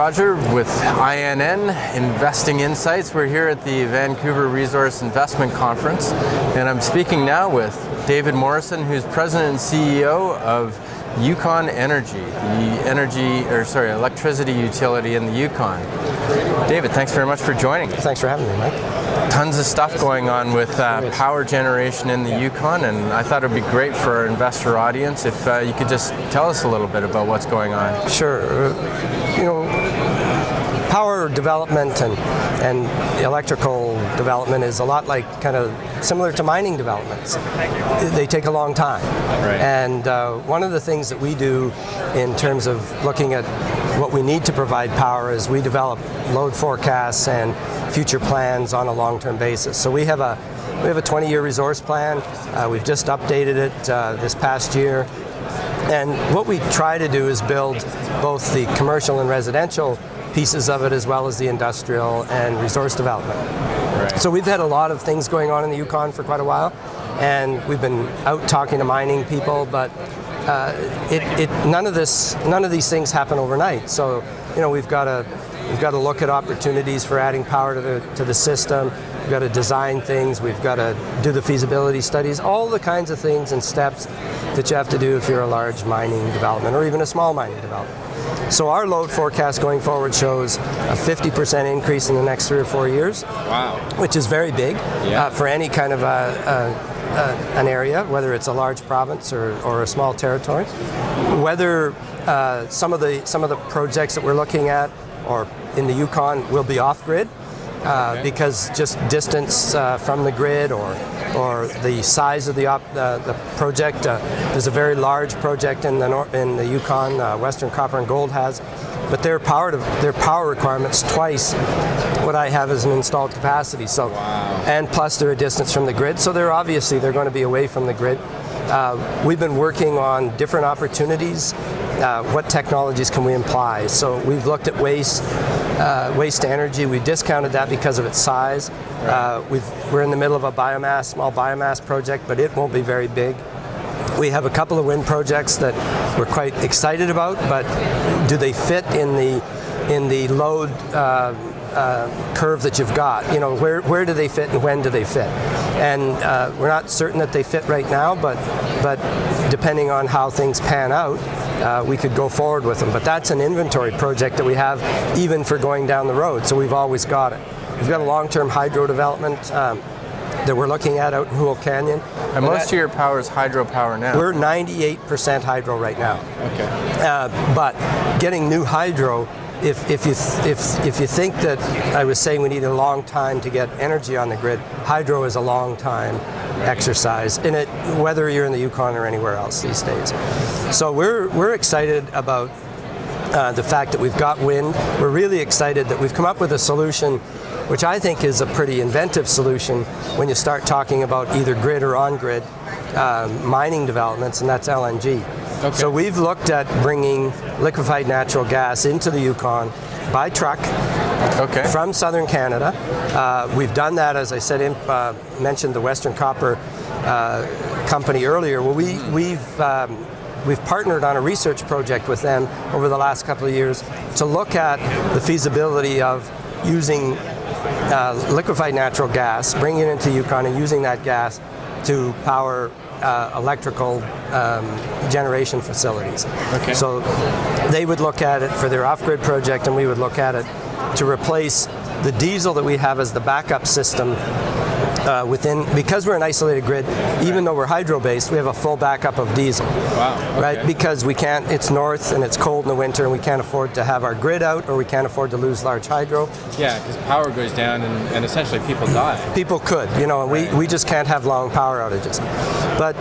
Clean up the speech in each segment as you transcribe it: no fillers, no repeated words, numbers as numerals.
Roger with INN Investing Insights. We're here at the Vancouver Resource Investment Conference, and I'm speaking now with David Morrison, who's President and CEO of Yukon Energy, the electricity utility in the Yukon. David, thanks very much for joining. Thanks for having me, Mike. Tons of stuff going on with power generation in the Yukon, and I thought it would be great for our investor audience if you could just tell us a little bit about what's going on. Sure. Power development and electrical development is a lot like kind of similar to mining developments. They take a long time. Right. And one of the things that we do in terms of looking at what we need to provide power is we develop load forecasts and future plans on a long-term basis. So we have a 20-year resource plan. We've just updated it this past year. And what we try to do is build both the commercial and residential pieces of it as well as the industrial and resource development. Right. So we've had a lot of things going on in the Yukon for quite a while, and we've been out talking to mining people, but none of these things happen overnight. So we've got to look at opportunities for adding power to the system. We've got to design things. We've got to do the feasibility studies, all the kinds of things and steps that you have to do if you're a large mining development or even a small mining development. So our load forecast going forward shows a 50% increase in the next 3 or 4 years. Wow. Which is very big for any kind of an area, whether it's a large province or a small territory. Whether some of the projects that we're looking at or in the Yukon will be off-grid because just distance from the grid or the size of the project. There's a very large project in the Yukon, Western Copper and Gold has, but their power requirements twice what I have as an installed capacity. So, wow. And plus they're a distance from the grid, so they're going to be away from the grid. We've been working on different opportunities. What technologies can we apply? So we've looked at waste to energy. We discounted that because of its size. Right. We're in the middle of a small biomass project, but it won't be very big. We have a couple of wind projects that we're quite excited about, but do they fit in the load curve that you've got? Where do they fit and when do they fit? And we're not certain that they fit right now, but depending on how things pan out, we could go forward with them. But that's an inventory project that we have even for going down the road, so we've always got it. We've got a long-term hydro development that we're looking at out in Hoole Canyon. And most of your power is hydropower now. We're 98% hydro right now. Okay. But getting new hydro, if you think that I was saying we need a long time to get energy on the grid, hydro is a long time exercise in it, whether you're in the Yukon or anywhere else these days. So we're excited about the fact that we've got wind. We're really excited that we've come up with a solution which I think is a pretty inventive solution when you start talking about either grid or on-grid mining developments, and that's LNG. Okay. So we've looked at bringing liquefied natural gas into the Yukon by truck from southern Canada. We've done that, as I said, mentioned the Western Copper company earlier. Well, we've partnered on a research project with them over the last couple of years to look at the feasibility of using liquefied natural gas, bringing it into Yukon and using that gas to power electrical generation facilities. Okay. So they would look at it for their off-grid project, and we would look at it to replace the diesel that we have as the backup system because we're an isolated grid, even though we're hydro-based, we have a full backup of diesel. Wow. Okay. Right? Because it's north and it's cold in the winter and we can't afford to have our grid out, or we can't afford to lose large hydro. Yeah, because power goes down and essentially people die. People could, and we just can't have long power outages. But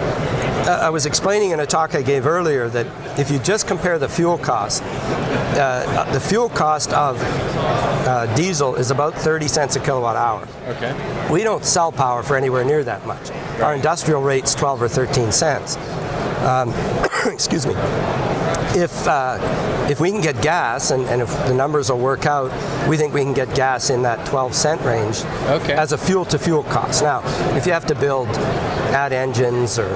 I was explaining in a talk I gave earlier that if you just compare the fuel cost of diesel is about 30 cents a kilowatt hour. Okay. We don't sell power for anywhere near that much. Right. Our industrial rate's 12 or 13 cents. excuse me. If we can get gas, and if the numbers will work out, we think we can get gas in that 12-cent range as a fuel-to-fuel cost. Now, if you have to add engines, or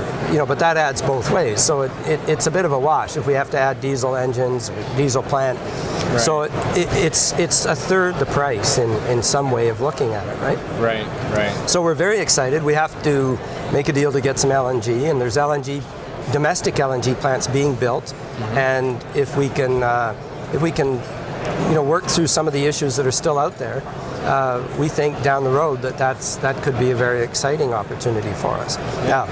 but that adds both ways. So it's a bit of a wash if we have to add diesel engines or diesel plant. Right. So it's a third the price in some way of looking at it, right? Right. So we're very excited. We have to make a deal to get some LNG, and there's domestic LNG plants being built, and if we can work through some of the issues that are still out there, we think down the road that could be a very exciting opportunity for us. Now,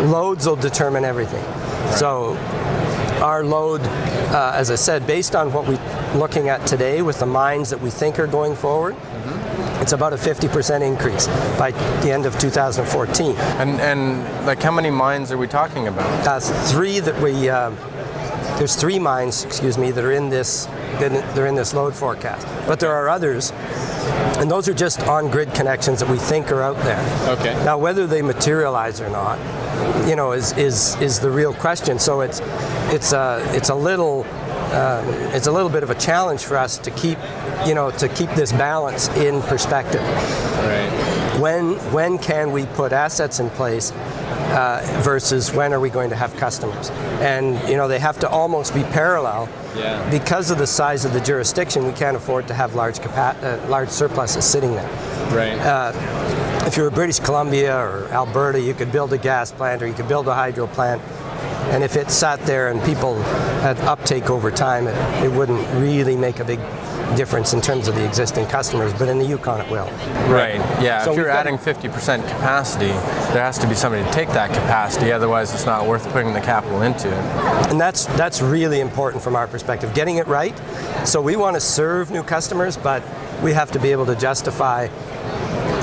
loads will determine everything. Right. So our load, as I said, based on what we're looking at today with the mines that we think are going forward, it's about a 50% increase by the end of 2014. And like, how many mines are we talking about? There's 3 mines, that are in this load forecast. But there are others, and those are just on-grid connections that we think are out there. Okay. Now, whether they materialize or not, is the real question. So it's a little bit of a challenge for us to keep this balance in perspective. Right. When can we put assets in place versus when are we going to have customers? And they have to almost be parallel. Yeah. Because of the size of the jurisdiction, we can't afford to have large surpluses sitting there. Right. If you're British Columbia or Alberta, you could build a gas plant or you could build a hydro plant. And if it sat there and people had uptake over time, it wouldn't really make a big difference in terms of the existing customers, but in the Yukon it will. Right, yeah. So if you're adding 50% capacity, there has to be somebody to take that capacity, otherwise it's not worth putting the capital into it. And that's really important from our perspective, getting it right. So we want to serve new customers, but we have to be able to justify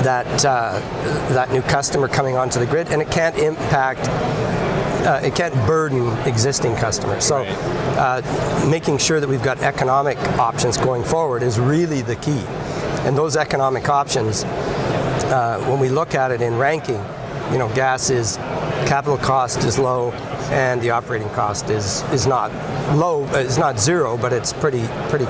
that new customer coming onto the grid, and it can't burden existing customers. So making sure that we've got economic options going forward is really the key. And those economic options, when we look at it in ranking, gas is, capital cost is low, and the operating cost is not low. It's not zero, but it's pretty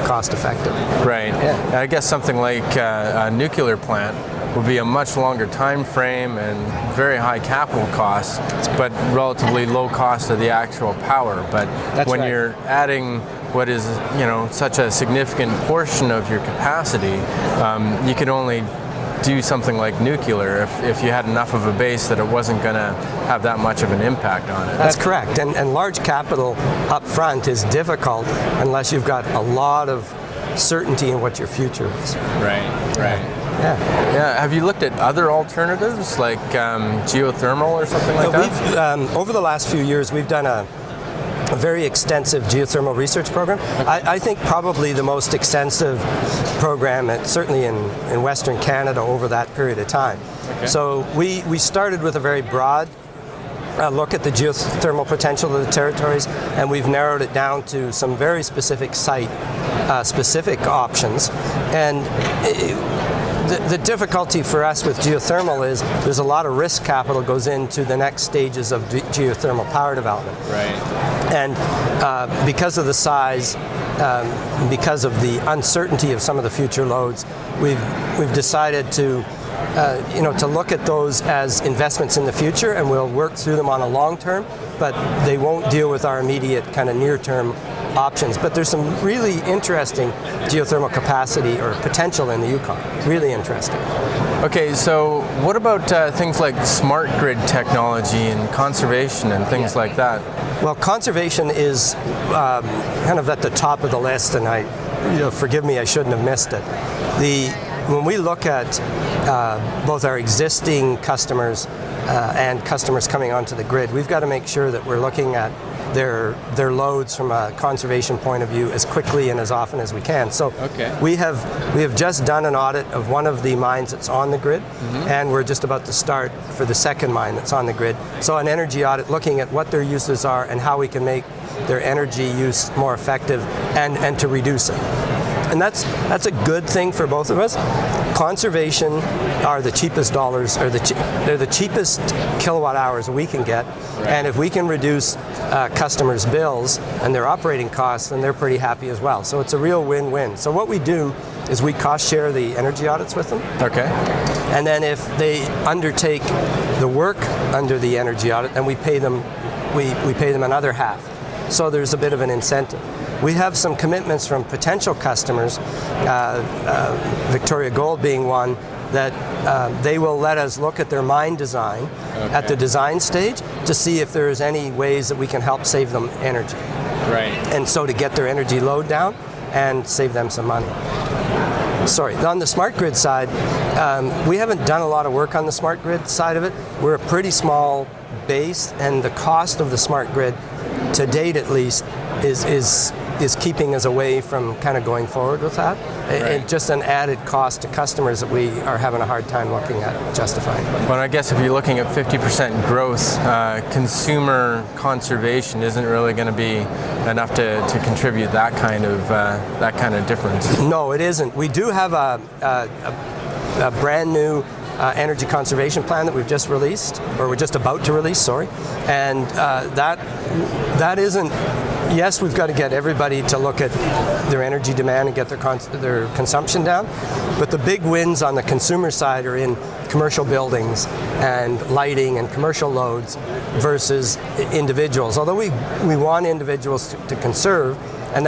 cost effective. Right. Yeah. I guess something like a nuclear plant would be a much longer time frame and very high capital costs, but relatively low cost of the actual power. But when you're adding what is such a significant portion of your capacity, you could only do something like nuclear if you had enough of a base that it wasn't going to have that much of an impact on it. That's correct. And large capital up front is difficult unless you've got a lot of certainty in what your future is. Right. Yeah. Have you looked at other alternatives like geothermal or something like that? Over the last few years, we've done a very extensive geothermal research program. I think probably the most extensive program, certainly in Western Canada over that period of time. Okay. So we started with a very broad look at the geothermal potential of the territories, and we've narrowed it down to some very specific site-specific options. And the difficulty for us with geothermal is there's a lot of risk capital goes into the next stages of geothermal power development. Right. And because of the size, because of the uncertainty of some of the future loads, we've decided to look at those as investments in the future, and we'll work through them on a long term, but they won't deal with our immediate kind of near-term options. But there's some really interesting geothermal capacity or potential in the Yukon. Really interesting. Okay, so what about things like smart grid technology and conservation and things like that? Well, conservation is kind of at the top of the list, and forgive me, I shouldn't have missed it. When we look at both our existing customers and customers coming onto the grid, we've got to make sure that we're looking at their loads from a conservation point of view as quickly and as often as we can. So we have just done an audit of one of the mines that's on the grid, and we're just about to start for the second mine that's on the grid. So an energy audit looking at what their uses are and how we can make their energy use more effective and to reduce it. And that's a good thing for both of us. Conservation are the cheapest dollars, or they're the cheapest kilowatt hours we can get. And if we can reduce customers' bills and their operating costs, then they're pretty happy as well. So it's a real win-win. So what we do is we cost share the energy audits with them. Okay. And then if they undertake the work under the energy audit, then we pay them another half. So there's a bit of an incentive. We have some commitments from potential customers, Victoria Gold being one, that they will let us look at their mine design at the design stage to see if there's any ways that we can help save them energy. Right. And so to get their energy load down and save them some money. Sorry, on the smart grid side, we haven't done a lot of work on the smart grid side of it. We're a pretty small base, and the cost of the smart grid, to date at least, is keeping us away from kind of going forward with that. Right. It's just an added cost to customers that we are having a hard time looking at justifying. But I guess if you're looking at 50% growth, consumer conservation isn't really going to be enough to contribute that kind of difference. No, it isn't. We do have a brand new energy conservation plan that we've just released, or we're just about to release, sorry. And that isn't. Yes, we've got to get everybody to look at their energy demand and get their consumption down, but the big wins on the consumer side are in commercial buildings and lighting and commercial loads versus individuals. Although we want individuals to conserve, and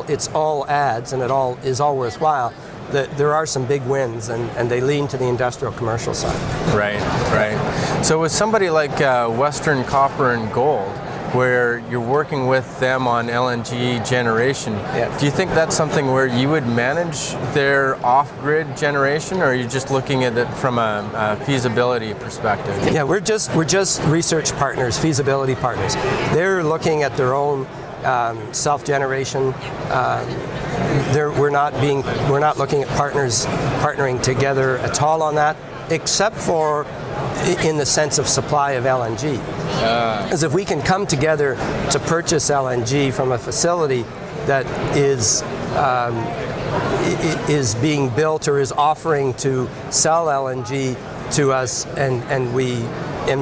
it's all adds and it all is all worthwhile, there are some big wins, and they lean to the industrial commercial side. Right, right. So with somebody like Western Copper and Gold, where you're working with them on LNG generation, do you think that's something where you would manage their off-grid generation, or are you just looking at it from a feasibility perspective? Yeah, we're just research partners, feasibility partners. They're looking at their own self-generation. We're not looking at partnering together at all on that, except for in the sense of supply of LNG. Because if we can come together to purchase LNG from a facility that is being built or is offering to sell LNG to us, and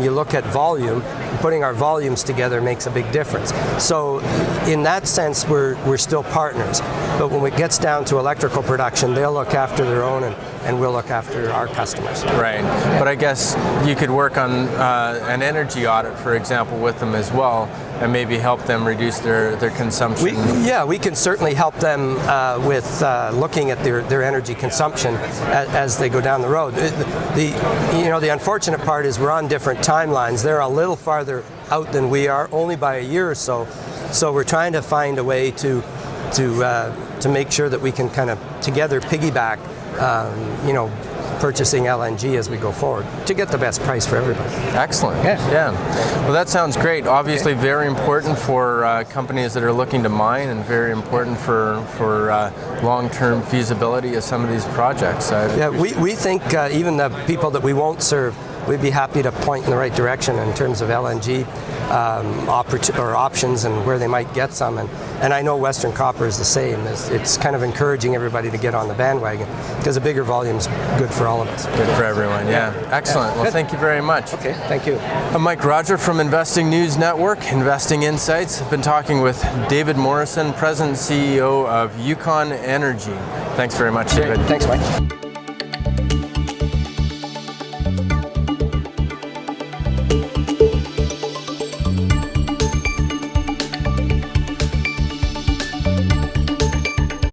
you look at volume, putting our volumes together makes a big difference. So in that sense, we're still partners. But when it gets down to electrical production, they'll look after their own, and we'll look after our customers. Right. But I guess you could work on an energy audit, for example, with them as well, and maybe help them reduce their consumption. We can certainly help them with looking at their energy consumption as they go down the road. The unfortunate part is we're on different timelines. They're a little farther out than we are, only by a year or so. So we're trying to find a way to make sure that we can kind of together piggyback, purchasing LNG as we go forward to get the best price for everybody. Excellent. Yeah. Well, that sounds great. Obviously, very important for companies that are looking to mine, and very important for long-term feasibility of some of these projects. We think even the people that we won't serve, we'd be happy to point in the right direction in terms of LNG options and where they might get some. And I know Western Copper is the same. It's kind of encouraging everybody to get on the bandwagon, because a bigger volume is good for all of us. Good for everyone, yeah. Excellent. Well, thank you very much. Okay, thank you. I'm Mike Roger from Investing News Network, Investing Insights. I've been talking with David Morrison, President and CEO of Yukon Energy. Thanks very much, David. Thanks, Mike.